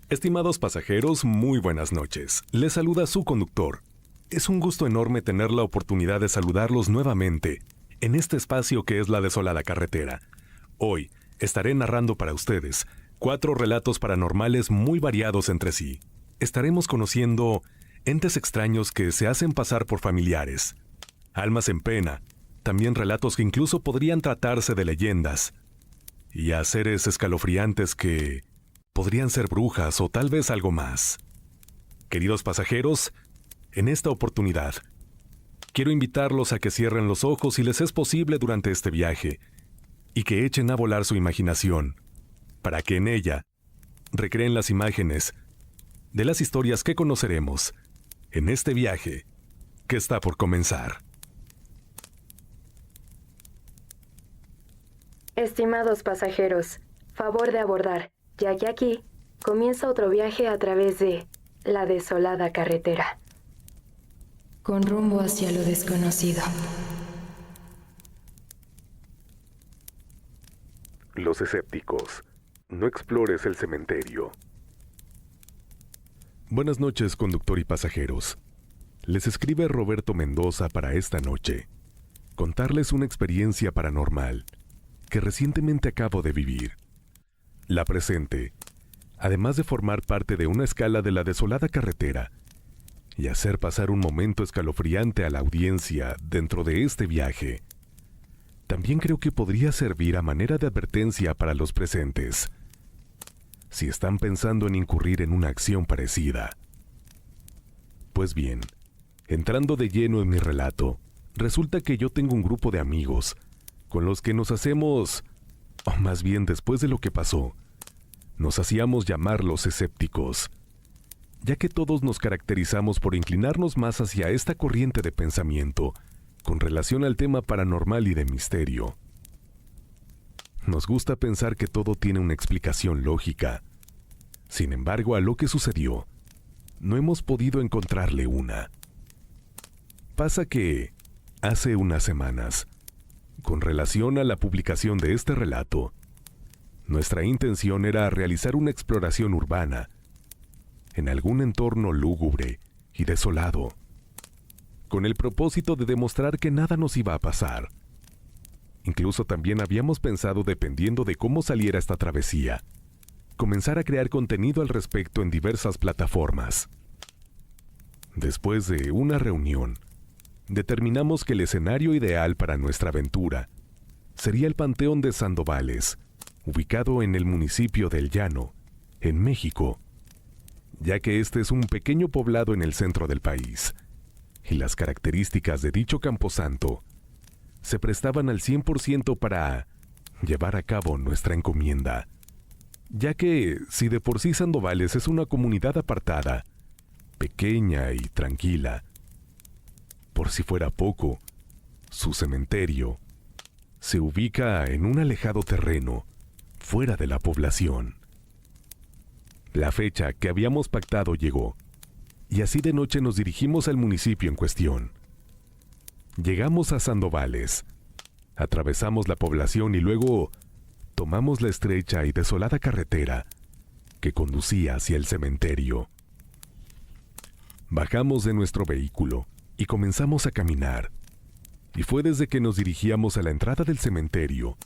Estimados pasajeros, muy buenas noches. Les saluda su conductor. Es un gusto enorme tener la oportunidad de saludarlos nuevamente en este espacio que es la desolada carretera. Hoy estaré narrando para ustedes 4 relatos paranormales muy variados entre sí. Estaremos conociendo entes extraños que se hacen pasar por familiares, almas en pena, también relatos que incluso podrían tratarse de leyendas, y a seres escalofriantes que podrían ser brujas o tal vez algo más. Queridos pasajeros, en esta oportunidad, quiero invitarlos a que cierren los ojos si les es posible durante este viaje y que echen a volar su imaginación para que en ella recreen las imágenes de las historias que conoceremos en este viaje que está por comenzar. Estimados pasajeros, favor de abordar, ya que aquí comienza otro viaje a través de la desolada carretera, con rumbo hacia lo desconocido. Los escépticos. No explores el cementerio. Buenas noches, conductor y pasajeros. Les escribe Roberto Mendoza para esta noche. Contarles una experiencia paranormal que recientemente acabo de vivir. La presente, además de formar parte de una escala de la desolada carretera y hacer pasar un momento escalofriante a la audiencia dentro de este viaje, también creo que podría servir a manera de advertencia para los presentes, si están pensando en incurrir en una acción parecida. Pues bien, entrando de lleno en mi relato, resulta que yo tengo un grupo de amigos con los que nos hacemos, o más bien después de lo que pasó, nos hacíamos llamar los escépticos, ya que todos nos caracterizamos por inclinarnos más hacia esta corriente de pensamiento con relación al tema paranormal y de misterio. Nos gusta pensar que todo tiene una explicación lógica. Sin embargo, a lo que sucedió, no hemos podido encontrarle una. Pasa que, hace unas semanas, con relación a la publicación de este relato, nuestra intención era realizar una exploración urbana en algún entorno lúgubre y desolado, con el propósito de demostrar que nada nos iba a pasar. Incluso también habíamos pensado, dependiendo de cómo saliera esta travesía, comenzar a crear contenido al respecto en diversas plataformas. Después de una reunión, determinamos que el escenario ideal para nuestra aventura sería el Panteón de Sandovales, ubicado en el municipio de El Llano, en México, ya que este es un pequeño poblado en el centro del país, y las características de dicho camposanto se prestaban al 100% para llevar a cabo nuestra encomienda, ya que si de por sí Sandovales es una comunidad apartada, pequeña y tranquila, por si fuera poco, su cementerio se ubica en un alejado terreno, fuera de la población. La fecha que habíamos pactado llegó, y así de noche nos dirigimos al municipio en cuestión. Llegamos a Sandovales, atravesamos la población y luego tomamos la estrecha y desolada carretera que conducía hacia el cementerio. Bajamos de nuestro vehículo y comenzamos a caminar, y fue desde que nos dirigíamos a la entrada del cementerio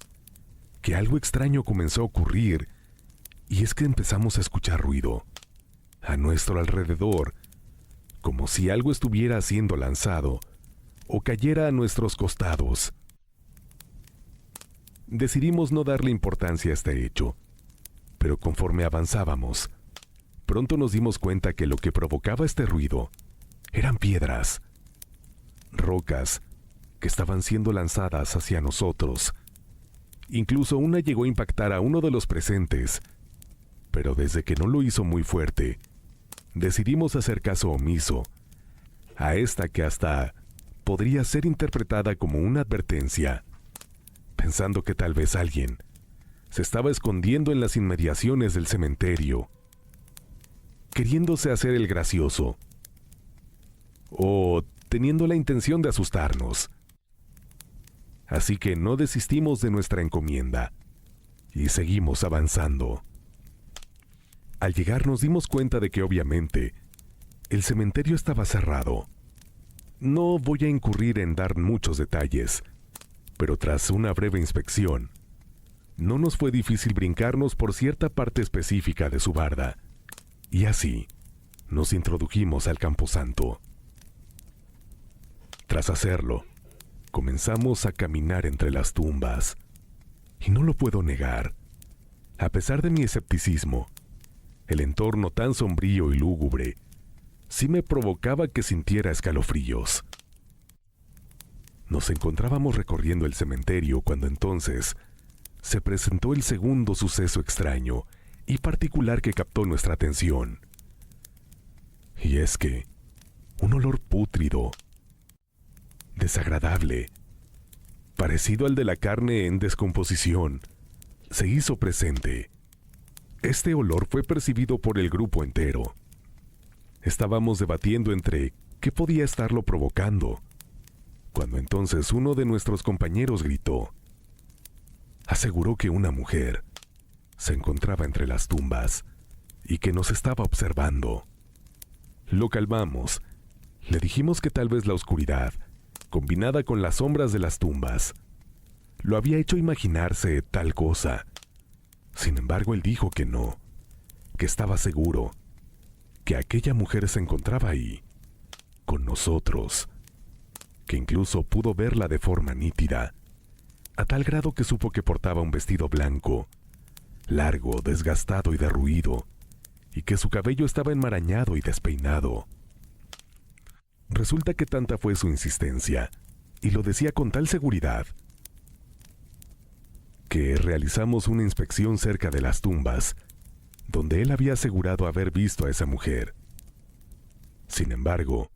que algo extraño comenzó a ocurrir, y es que empezamos a escuchar ruido a nuestro alrededor, como si algo estuviera siendo lanzado o cayera a nuestros costados. Decidimos no darle importancia a este hecho, pero conforme avanzábamos, pronto nos dimos cuenta que lo que provocaba este ruido eran piedras, rocas que estaban siendo lanzadas hacia nosotros. Incluso una llegó a impactar a uno de los presentes, pero desde que no lo hizo muy fuerte, decidimos hacer caso omiso a esta que hasta podría ser interpretada como una advertencia, pensando que tal vez alguien se estaba escondiendo en las inmediaciones del cementerio, queriéndose hacer el gracioso, o teniendo la intención de asustarnos. Así que no desistimos de nuestra encomienda y seguimos avanzando. Al llegar nos dimos cuenta de que obviamente el cementerio estaba cerrado. No voy a incurrir en dar muchos detalles, pero tras una breve inspección, no nos fue difícil brincarnos por cierta parte específica de su barda, y así nos introdujimos al camposanto. Tras hacerlo, comenzamos a caminar entre las tumbas, y no lo puedo negar, a pesar de mi escepticismo, el entorno tan sombrío y lúgubre sí me provocaba que sintiera escalofríos. Nos encontrábamos recorriendo el cementerio cuando entonces se presentó el segundo suceso extraño y particular que captó nuestra atención. Y es que un olor pútrido, desagradable, parecido al de la carne en descomposición, se hizo presente. Este olor fue percibido por el grupo entero. Estábamos debatiendo entre qué podía estarlo provocando, cuando entonces uno de nuestros compañeros gritó. Aseguró que una mujer se encontraba entre las tumbas y que nos estaba observando. Lo calmamos. Le dijimos que tal vez la oscuridad, combinada con las sombras de las tumbas, lo había hecho imaginarse tal cosa. Sin embargo, él dijo que no, que estaba seguro, que aquella mujer se encontraba ahí, con nosotros, que incluso pudo verla de forma nítida, a tal grado que supo que portaba un vestido blanco, largo, desgastado y derruido, y que su cabello estaba enmarañado y despeinado. Resulta que tanta fue su insistencia, y lo decía con tal seguridad, que realizamos una inspección cerca de las tumbas, donde él había asegurado haber visto a esa mujer. Sin embargo,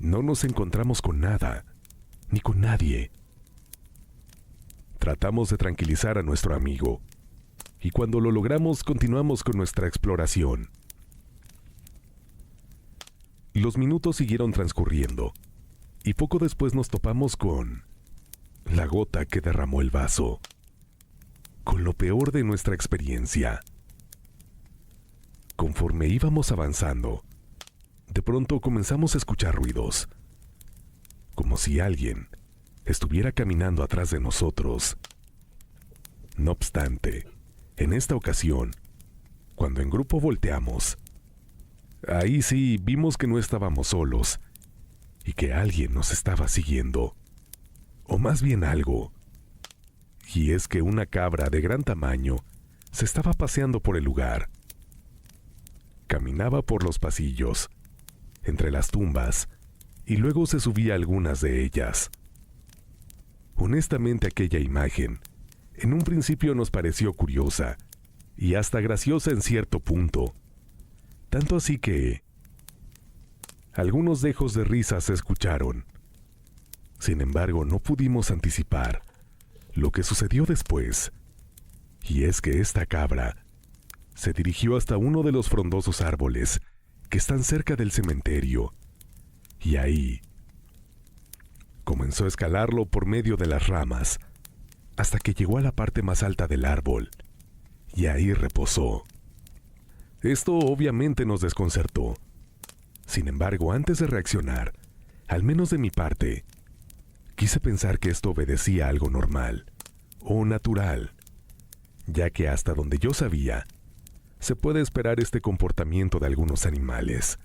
no nos encontramos con nada, ni con nadie. Tratamos de tranquilizar a nuestro amigo, y cuando lo logramos continuamos con nuestra exploración. Los minutos siguieron transcurriendo, y poco después nos topamos con la gota que derramó el vaso, con lo peor de nuestra experiencia. Conforme íbamos avanzando, de pronto comenzamos a escuchar ruidos, como si alguien estuviera caminando atrás de nosotros. No obstante, en esta ocasión, cuando en grupo volteamos, ahí sí vimos que no estábamos solos y que alguien nos estaba siguiendo, o más bien algo. Y es que una cabra de gran tamaño se estaba paseando por el lugar. Caminaba por los pasillos, entre las tumbas, y luego se subía a algunas de ellas. Honestamente, aquella imagen, en un principio nos pareció curiosa, y hasta graciosa en cierto punto. Tanto así que algunos dejos de risa se escucharon. Sin embargo, no pudimos anticipar lo que sucedió después, y es que esta cabra se dirigió hasta uno de los frondosos árboles que están cerca del cementerio, y ahí comenzó a escalarlo por medio de las ramas, hasta que llegó a la parte más alta del árbol, y ahí reposó. Esto obviamente nos desconcertó. Sin embargo, antes de reaccionar, al menos de mi parte, quise pensar que esto obedecía a algo normal o natural, ya que hasta donde yo sabía, se puede esperar este comportamiento de algunos animales.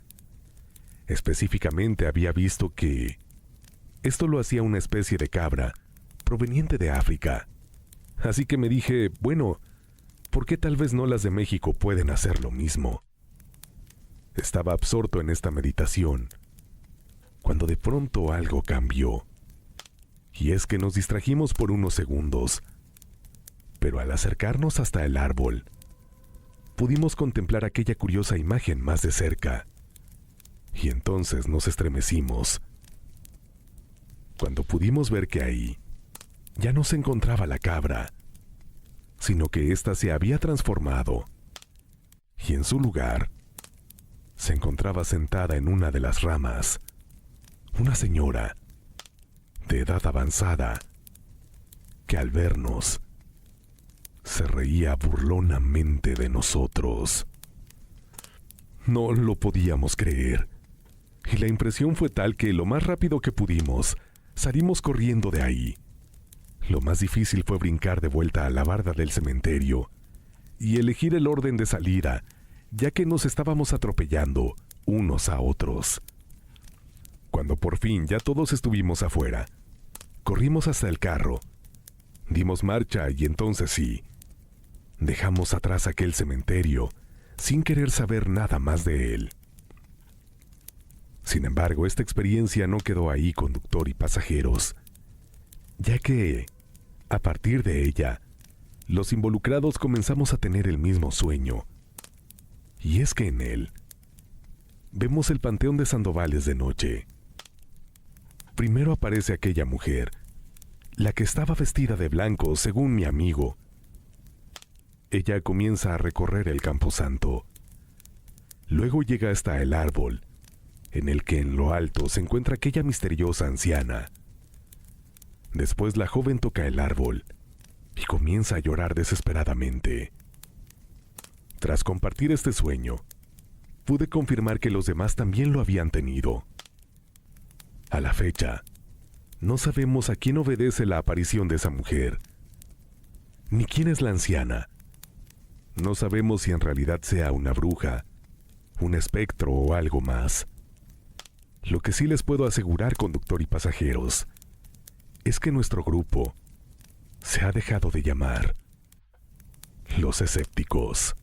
Específicamente había visto que esto lo hacía una especie de cabra proveniente de África. Así que me dije, bueno, ¿por qué tal vez no las de México pueden hacer lo mismo? Estaba absorto en esta meditación, cuando de pronto algo cambió. Y es que nos distrajimos por unos segundos, pero al acercarnos hasta el árbol, pudimos contemplar aquella curiosa imagen más de cerca. Y entonces nos estremecimos, cuando pudimos ver que ahí ya no se encontraba la cabra, sino que ésta se había transformado, y en su lugar se encontraba sentada en una de las ramas una señora de edad avanzada que al vernos se reía burlonamente de nosotros. No lo podíamos creer. Y la impresión fue tal que lo más rápido que pudimos, salimos corriendo de ahí. Lo más difícil fue brincar de vuelta a la barda del cementerio y elegir el orden de salida, ya que nos estábamos atropellando unos a otros. Cuando por fin ya todos estuvimos afuera, corrimos hasta el carro, dimos marcha y entonces sí, dejamos atrás aquel cementerio sin querer saber nada más de él. Sin embargo, esta experiencia no quedó ahí, conductor y pasajeros, ya que, a partir de ella, los involucrados comenzamos a tener el mismo sueño. Y es que en él, vemos el Panteón de Sandovales de noche. Primero aparece aquella mujer, la que estaba vestida de blanco, según mi amigo. Ella comienza a recorrer el camposanto. Luego llega hasta el árbol, en el que en lo alto se encuentra aquella misteriosa anciana. Después la joven toca el árbol y comienza a llorar desesperadamente. Tras compartir este sueño, pude confirmar que los demás también lo habían tenido. A la fecha, no sabemos a quién obedece la aparición de esa mujer, ni quién es la anciana. No sabemos si en realidad sea una bruja, un espectro o algo más. Lo que sí les puedo asegurar, conductor y pasajeros, es que nuestro grupo se ha dejado de llamar Los Escépticos.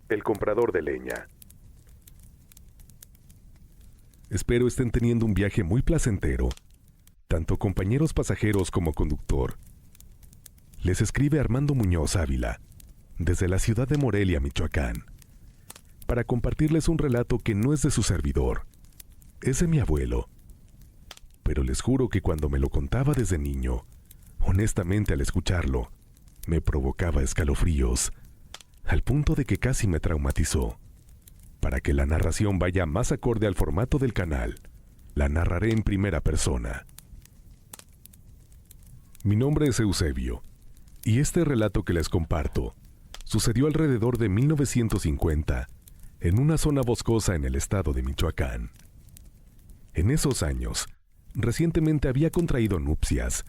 El comprador de leña. Espero estén teniendo un viaje muy placentero, tanto compañeros pasajeros como conductor. Les escribe Armando Muñoz Ávila, desde la ciudad de Morelia, Michoacán, para compartirles un relato que no es de su servidor, es de mi abuelo. Pero les juro que cuando me lo contaba desde niño, honestamente al escucharlo, me provocaba escalofríos, al punto de que casi me traumatizó. Para que la narración vaya más acorde al formato del canal, la narraré en primera persona. Mi nombre es Eusebio, y este relato que les comparto sucedió alrededor de 1950, en una zona boscosa en el estado de Michoacán. En esos años, recientemente había contraído nupcias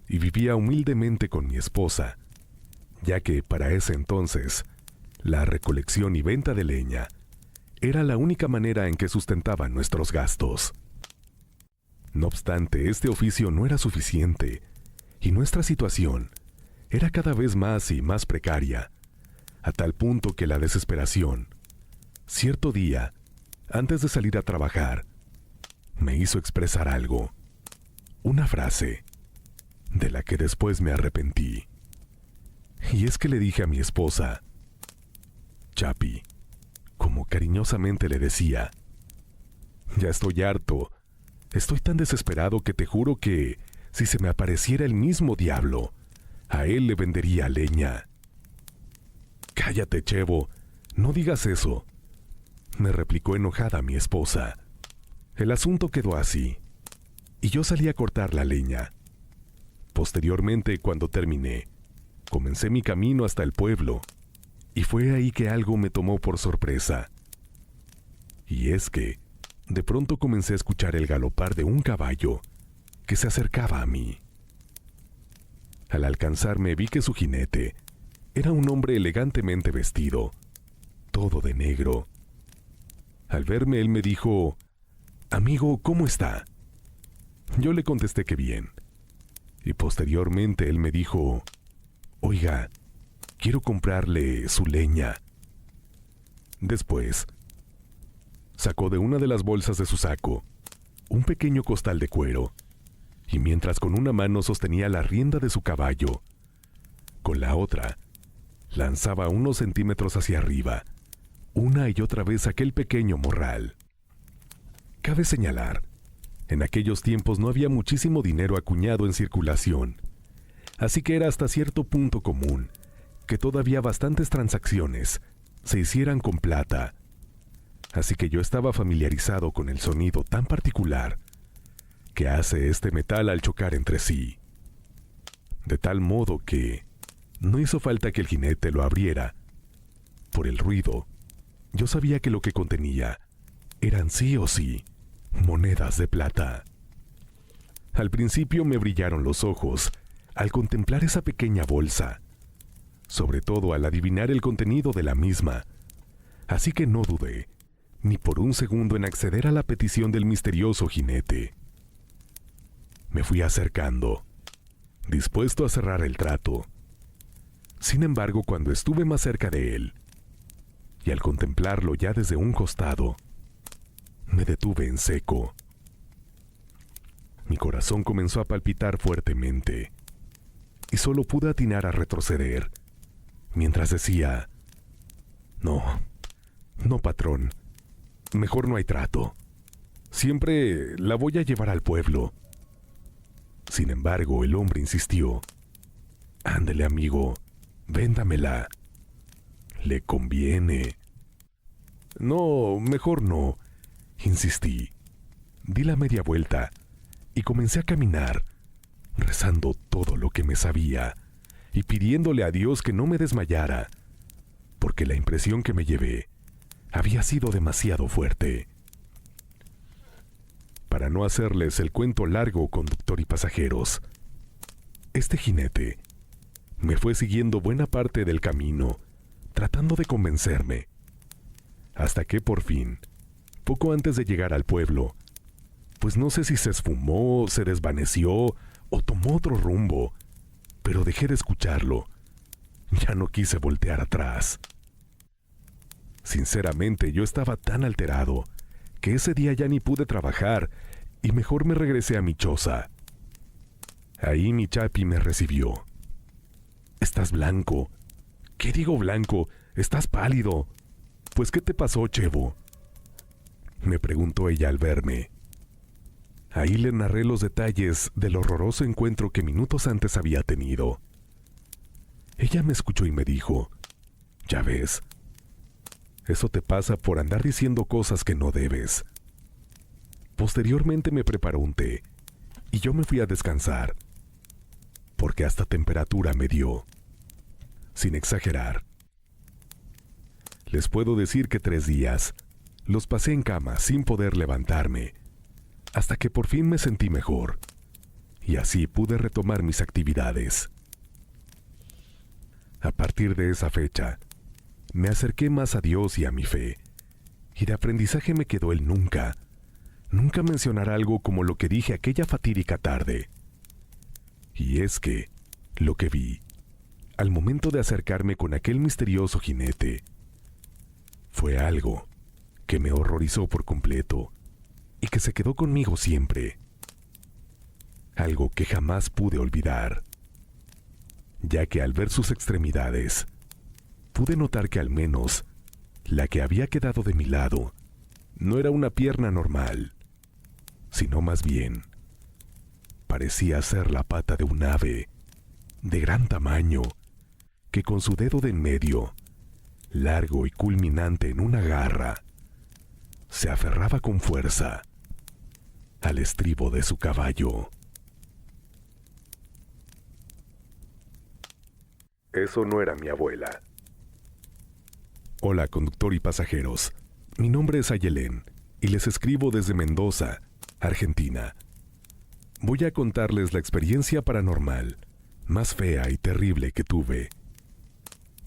y vivía humildemente con mi esposa, ya que para ese entonces, la recolección y venta de leña era la única manera en que sustentaban nuestros gastos. No obstante, este oficio no era suficiente, y nuestra situación era cada vez más y más precaria, a tal punto que la desesperación, cierto día, antes de salir a trabajar, me hizo expresar algo, una frase, de la que después me arrepentí. Y es que le dije a mi esposa, Chapi, como cariñosamente le decía, ya estoy harto, estoy tan desesperado que te juro que, si se me apareciera el mismo diablo, a él le vendería leña. Cállate, Chevo, no digas eso, me replicó enojada mi esposa. El asunto quedó así, y yo salí a cortar la leña. Posteriormente, cuando terminé, comencé mi camino hasta el pueblo, y fue ahí que algo me tomó por sorpresa. Y es que, de pronto comencé a escuchar el galopar de un caballo que se acercaba a mí. Al alcanzarme vi que su jinete era un hombre elegantemente vestido, todo de negro. Al verme él me dijo, «Amigo, ¿cómo está?» Yo le contesté que bien. Y posteriormente él me dijo, «Oiga, quiero comprarle su leña». Después, sacó de una de las bolsas de su saco un pequeño costal de cuero, y mientras con una mano sostenía la rienda de su caballo, con la otra lanzaba unos centímetros hacia arriba, una y otra vez aquel pequeño morral. Cabe señalar, en aquellos tiempos no había muchísimo dinero acuñado en circulación, así que era hasta cierto punto común que todavía bastantes transacciones se hicieran con plata. Así que yo estaba familiarizado con el sonido tan particular que hace este metal al chocar entre sí. De tal modo que, No hizo falta que el jinete lo abriera. Por el ruido, yo sabía que lo que contenía eran sí o sí monedas de plata. Al principio me brillaron los ojos al contemplar esa pequeña bolsa, sobre todo al adivinar el contenido de la misma, así que no dudé ni por un segundo en acceder a la petición del misterioso jinete. Me fui acercando, dispuesto a cerrar el trato. Sin embargo, cuando estuve más cerca de él, y al contemplarlo ya desde un costado, me detuve en seco. Mi corazón comenzó a palpitar fuertemente, y solo pude atinar a retroceder, mientras decía, no, patrón, mejor no hay trato. Siempre la voy a llevar al pueblo. Sin embargo, el hombre insistió, ándele, amigo, véndamela. Le conviene. No, mejor no, insistí. Di la media vuelta y comencé a caminar, rezando todo lo que me sabía y pidiéndole a Dios que no me desmayara, porque la impresión que me llevé había sido demasiado fuerte. Para no hacerles el cuento largo, conductor y pasajeros, este jinete me fue siguiendo buena parte del camino, tratando de convencerme, hasta que por fin, poco antes de llegar al pueblo, pues no sé si se esfumó, se desvaneció o tomó otro rumbo, pero dejé de escucharlo. Ya no quise voltear atrás. Sinceramente, yo estaba tan alterado que ese día ya ni pude trabajar y mejor me regresé a mi choza. Ahí mi chapi me recibió. «Estás blanco». «¿Qué digo blanco? Estás pálido». «Pues, ¿qué te pasó, Chevo?», me preguntó ella al verme. Ahí le narré los detalles del horroroso encuentro que minutos antes había tenido. Ella me escuchó y me dijo, «Ya ves, eso te pasa por andar diciendo cosas que no debes». Posteriormente me preparó un té y yo me fui a descansar, porque hasta temperatura me dio. Sin exagerar, les puedo decir que 3 días los pasé en cama sin poder levantarme, hasta que por fin me sentí mejor, y así pude retomar mis actividades. A partir de esa fecha, me acerqué más a Dios y a mi fe, y de aprendizaje me quedó el nunca mencionar algo como lo que dije aquella fatídica tarde. Y es que lo que vi, al momento de acercarme con aquel misterioso jinete, fue algo que me horrorizó por completo y que se quedó conmigo siempre. Algo que jamás pude olvidar, ya que al ver sus extremidades, pude notar que al menos la que había quedado de mi lado no era una pierna normal, sino más bien parecía ser la pata de un ave de gran tamaño que con su dedo de en medio, largo y culminante en una garra, se aferraba con fuerza al estribo de su caballo. Eso no era mi abuela. Hola, conductor y pasajeros. Mi nombre es Ayelén y les escribo desde Mendoza, Argentina. Voy a contarles la experiencia paranormal más fea y terrible que tuve.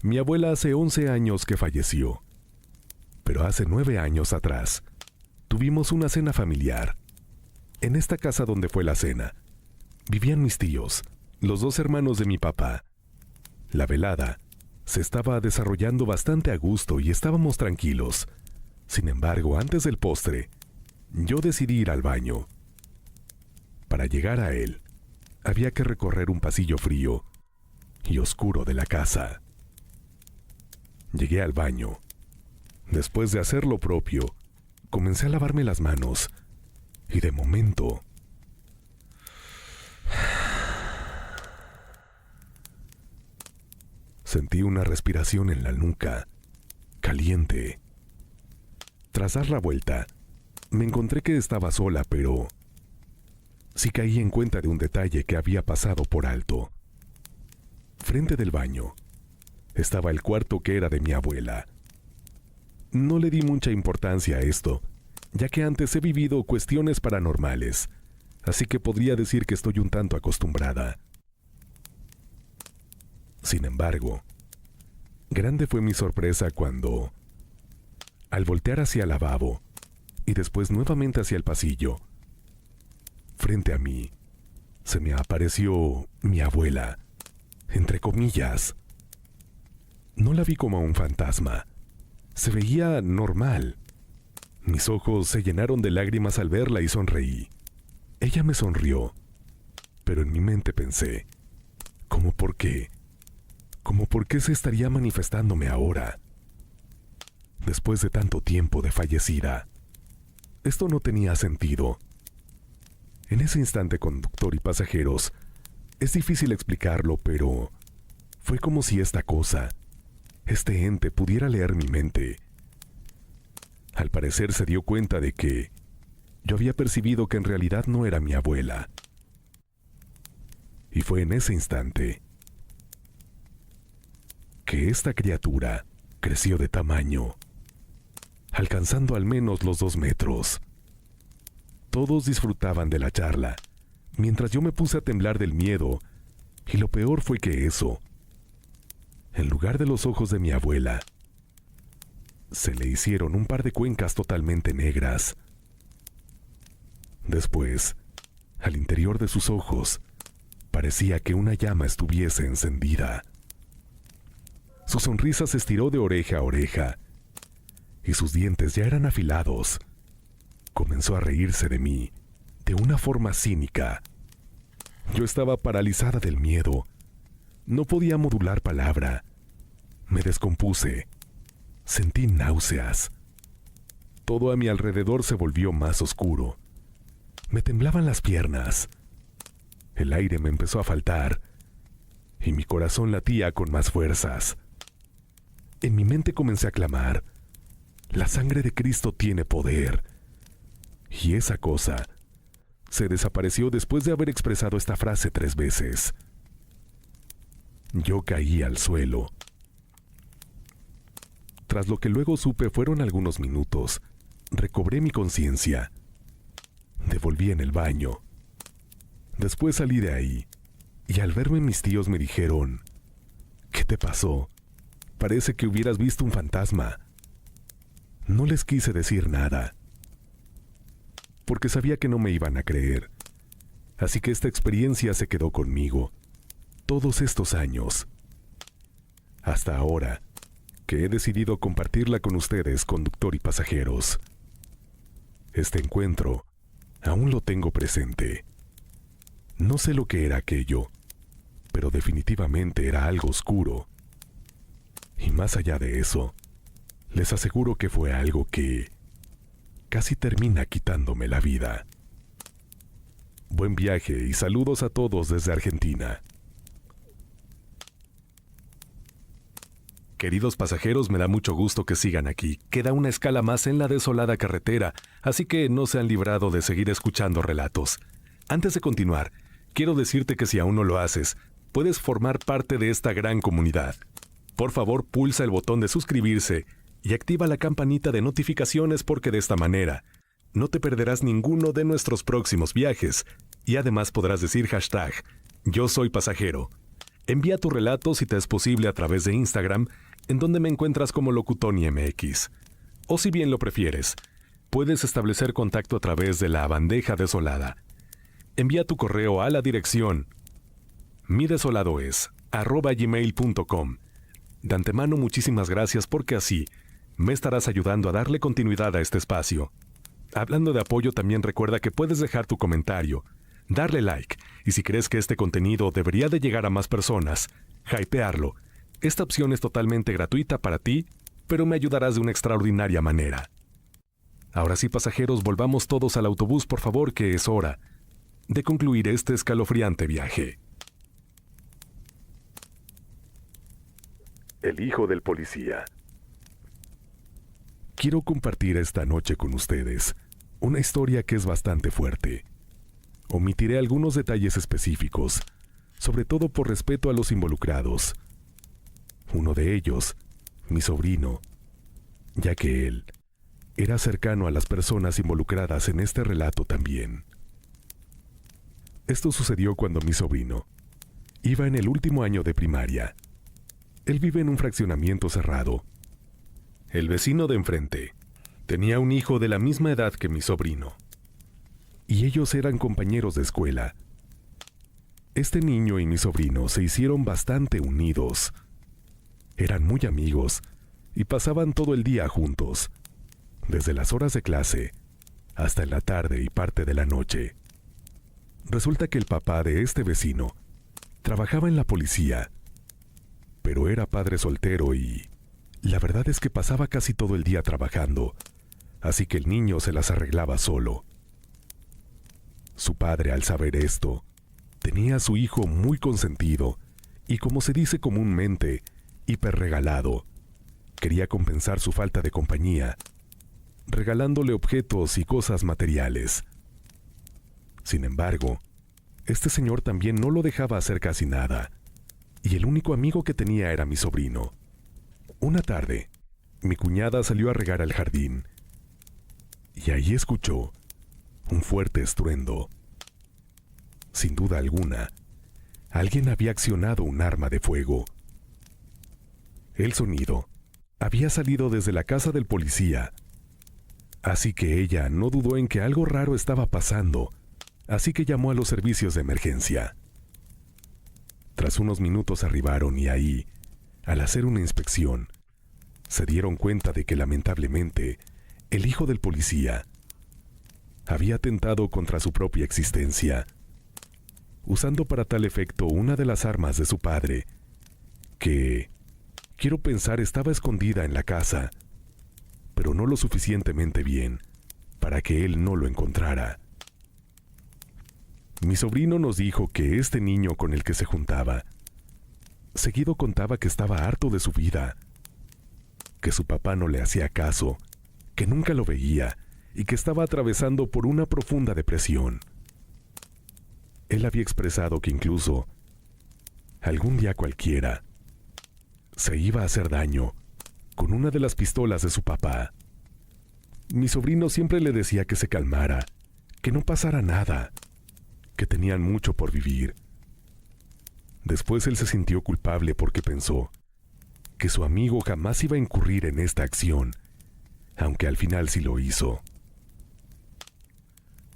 Mi abuela hace 11 años que falleció, pero hace 9 años atrás tuvimos una cena familiar. En esta casa donde fue la cena, vivían mis tíos, los 2 hermanos de mi papá. La velada se estaba desarrollando bastante a gusto y estábamos tranquilos. Sin embargo, antes del postre, yo decidí ir al baño. Para llegar a él, había que recorrer un pasillo frío y oscuro de la casa. Llegué al baño. Después de hacer lo propio, comencé a lavarme las manos y de momento sentí una respiración en la nuca, caliente. Tras dar la vuelta, me encontré que estaba sola, pero sí caí en cuenta de un detalle que había pasado por alto. Frente del baño estaba el cuarto que era de mi abuela. No le di mucha importancia a esto, ya que antes he vivido cuestiones paranormales, así que podría decir que estoy un tanto acostumbrada. Sin embargo, grande fue mi sorpresa cuando, al voltear hacia el lavabo y después nuevamente hacia el pasillo, frente a mí, se me apareció mi abuela, entre comillas. No la vi como un fantasma. Se veía normal. Mis ojos se llenaron de lágrimas al verla y sonreí. Ella me sonrió, pero en mi mente pensé, ¿cómo por qué? ¿Cómo por qué se estaría manifestándome ahora? Después de tanto tiempo de fallecida. Esto no tenía sentido. En ese instante, conductor y pasajeros, es difícil explicarlo, pero fue como si esta cosa, este ente, pudiera leer mi mente. Al parecer se dio cuenta de que yo había percibido que en realidad no era mi abuela. Y fue en ese instante que esta criatura creció de tamaño, alcanzando al menos los 2 metros. Todos disfrutaban de la charla, mientras yo me puse a temblar del miedo, y lo peor fue que eso, en lugar de los ojos de mi abuela, se le hicieron un par de cuencas totalmente negras. Después, al interior de sus ojos, parecía que una llama estuviese encendida. Su sonrisa se estiró de oreja a oreja, y sus dientes ya eran afilados. Comenzó a reírse de mí, de una forma cínica. Yo estaba paralizada del miedo. No podía modular palabra. Me descompuse. Sentí náuseas. Todo a mi alrededor se volvió más oscuro. Me temblaban las piernas. El aire me empezó a faltar, y mi corazón latía con más fuerzas. En mi mente comencé a clamar: la sangre de Cristo tiene poder. Y esa cosa se desapareció después de haber expresado esta frase 3 veces. Yo caí al suelo. Tras lo que luego supe fueron algunos minutos, recobré mi conciencia. Devolví en el baño. Después salí de ahí, y al verme mis tíos me dijeron: ¿qué te pasó? Parece que hubieras visto un fantasma. No les quise decir nada, porque sabía que no me iban a creer. Así que esta experiencia se quedó conmigo todos estos años, hasta ahora que he decidido compartirla con ustedes, conductor y pasajeros. Este encuentro aún lo tengo presente. No sé lo que era aquello, pero definitivamente era algo oscuro. Y más allá de eso, les aseguro que fue algo que casi termina quitándome la vida. Buen viaje y saludos a todos desde Argentina. Queridos pasajeros, me da mucho gusto que sigan aquí. Queda una escala más en la desolada carretera, así que no se han librado de seguir escuchando relatos. Antes de continuar, quiero decirte que si aún no lo haces, puedes formar parte de esta gran comunidad. Por favor, pulsa el botón de suscribirse y activa la campanita de notificaciones, porque de esta manera no te perderás ninguno de nuestros próximos viajes, y además podrás decir hashtag Yo Soy Pasajero. Envía tu relato si te es posible a través de Instagram, en donde me encuentras como LocutonYMX. O si bien lo prefieres, puedes establecer contacto a través de la bandeja desolada. Envía tu correo a la dirección midesoladoes@gmail.com. De antemano, muchísimas gracias, porque así me estarás ayudando a darle continuidad a este espacio. Hablando de apoyo, también recuerda que puedes dejar tu comentario, darle like, y si crees que este contenido debería de llegar a más personas, hypearlo. Esta opción es totalmente gratuita para ti, pero me ayudarás de una extraordinaria manera. Ahora sí, pasajeros, volvamos todos al autobús, por favor, que es hora de concluir este escalofriante viaje. El hijo del policía. Quiero compartir esta noche con ustedes una historia que es bastante fuerte. Omitiré algunos detalles específicos, sobre todo por respeto a los involucrados. Uno de ellos, mi sobrino, ya que él era cercano a las personas involucradas en este relato también. Esto sucedió cuando mi sobrino iba en el último año de primaria. Él vive en un fraccionamiento cerrado. El vecino de enfrente tenía un hijo de la misma edad que mi sobrino, y ellos eran compañeros de escuela. Este niño y mi sobrino se hicieron bastante unidos. Eran muy amigos y pasaban todo el día juntos, desde las horas de clase hasta en la tarde y parte de la noche. Resulta que el papá de este vecino trabajaba en la policía, pero era padre soltero y la verdad es que pasaba casi todo el día trabajando, así que el niño se las arreglaba solo. Su padre, al saber esto, tenía a su hijo muy consentido y, como se dice comúnmente, hiperregalado. Quería compensar su falta de compañía, regalándole objetos y cosas materiales. Sin embargo, este señor también no lo dejaba hacer casi nada, y el único amigo que tenía era mi sobrino. Una tarde, mi cuñada salió a regar al jardín, y ahí escuchó un fuerte estruendo. Sin duda alguna, alguien había accionado un arma de fuego. El sonido había salido desde la casa del policía, así que ella no dudó en que algo raro estaba pasando, así que llamó a los servicios de emergencia. Tras unos minutos arribaron y ahí, al hacer una inspección, se dieron cuenta de que lamentablemente el hijo del policía había atentado contra su propia existencia, usando para tal efecto una de las armas de su padre, que, quiero pensar, estaba escondida en la casa, pero no lo suficientemente bien para que él no lo encontrara. Mi sobrino nos dijo que este niño con el que se juntaba, seguido contaba que estaba harto de su vida, que su papá no le hacía caso, que nunca lo veía y que estaba atravesando por una profunda depresión. Él había expresado que incluso, algún día cualquiera, se iba a hacer daño con una de las pistolas de su papá. Mi sobrino siempre le decía que se calmara, que no pasara nada, que tenían mucho por vivir. Después él se sintió culpable porque pensó que su amigo jamás iba a incurrir en esta acción, aunque al final sí lo hizo.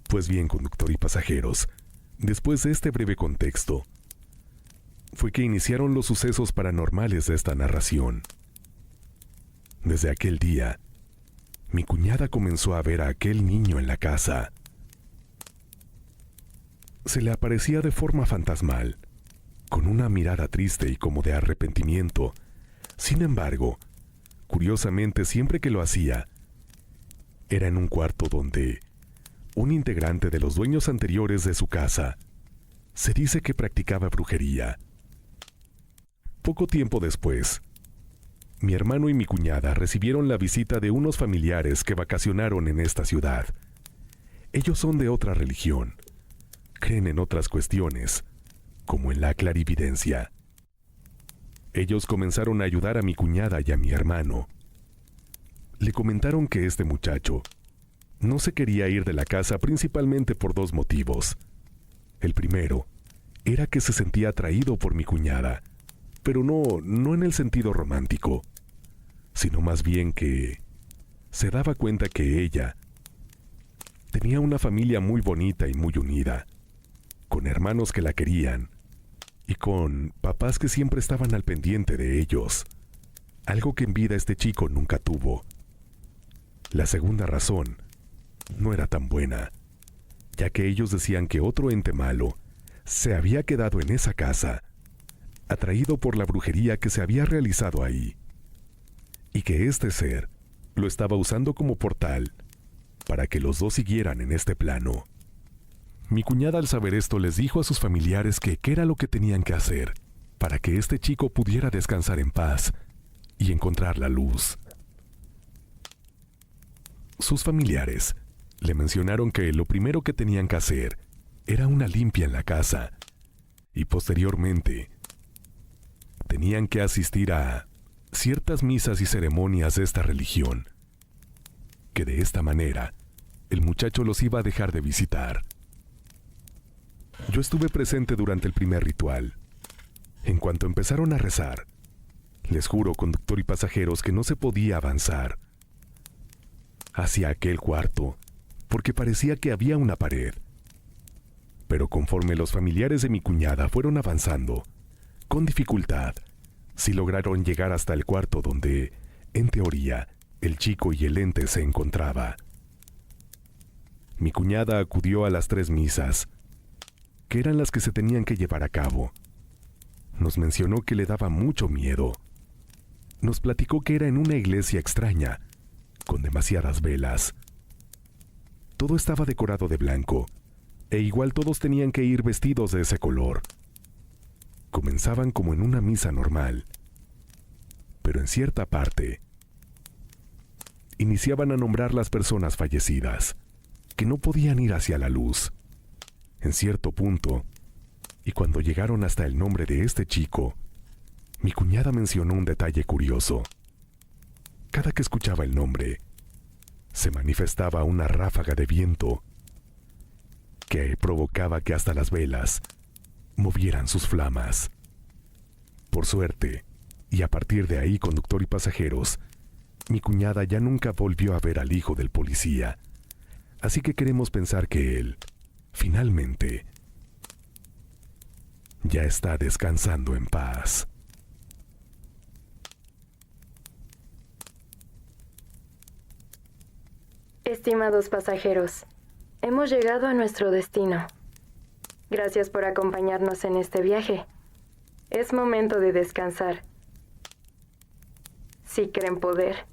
Pues bien, conductor y pasajeros, después de este breve contexto, fue que iniciaron los sucesos paranormales de esta narración. Desde aquel día, mi cuñada comenzó a ver a aquel niño en la casa. Se le aparecía de forma fantasmal, con una mirada triste y como de arrepentimiento. Sin embargo, curiosamente, siempre que lo hacía, era en un cuarto donde un integrante de los dueños anteriores de su casa se dice que practicaba brujería. Poco tiempo después, mi hermano y mi cuñada recibieron la visita de unos familiares que vacacionaron en esta ciudad. Ellos son de otra religión, creen en otras cuestiones, como en la clarividencia. Ellos comenzaron a ayudar a mi cuñada y a mi hermano. Le comentaron que este muchacho no se quería ir de la casa principalmente por dos motivos. El primero era que se sentía atraído por mi cuñada, pero no en el sentido romántico, sino más bien que se daba cuenta que ella tenía una familia muy bonita y muy unida, con hermanos que la querían y con papás que siempre estaban al pendiente de ellos, algo que en vida este chico nunca tuvo. La segunda razón no era tan buena, ya que ellos decían que otro ente malo se había quedado en esa casa, atraído por la brujería que se había realizado ahí, y que este ser lo estaba usando como portal para que los dos siguieran en este plano. Mi cuñada, al saber esto, les dijo a sus familiares que qué era lo que tenían que hacer para que este chico pudiera descansar en paz y encontrar la luz. Sus familiares le mencionaron que lo primero que tenían que hacer era una limpia en la casa, y posteriormente tenían que asistir a ciertas misas y ceremonias de esta religión, que de esta manera el muchacho los iba a dejar de visitar. Yo estuve presente durante el primer ritual. En cuanto empezaron a rezar, les juro, conductor y pasajeros, que no se podía avanzar hacia aquel cuarto, porque parecía que había una pared. Pero conforme los familiares de mi cuñada fueron avanzando, con dificultad, sí lograron llegar hasta el cuarto donde, en teoría, el chico y el ente se encontraba. Mi cuñada acudió a las 3 misas, que eran las que se tenían que llevar a cabo. Nos mencionó que le daba mucho miedo. Nos platicó que era en una iglesia extraña, con demasiadas velas. Todo estaba decorado de blanco, e igual todos tenían que ir vestidos de ese color. Comenzaban como en una misa normal, pero en cierta parte iniciaban a nombrar las personas fallecidas, que no podían ir hacia la luz. En cierto punto, y cuando llegaron hasta el nombre de este chico, mi cuñada mencionó un detalle curioso. Cada que escuchaba el nombre, se manifestaba una ráfaga de viento que provocaba que hasta las velas movieran sus flamas. Por suerte, y a partir de ahí, conductor y pasajeros, mi cuñada ya nunca volvió a ver al hijo del policía, así que queremos pensar que él, finalmente, ya está descansando en paz. Estimados pasajeros, hemos llegado a nuestro destino. Gracias por acompañarnos en este viaje. Es momento de descansar. Si creen poder.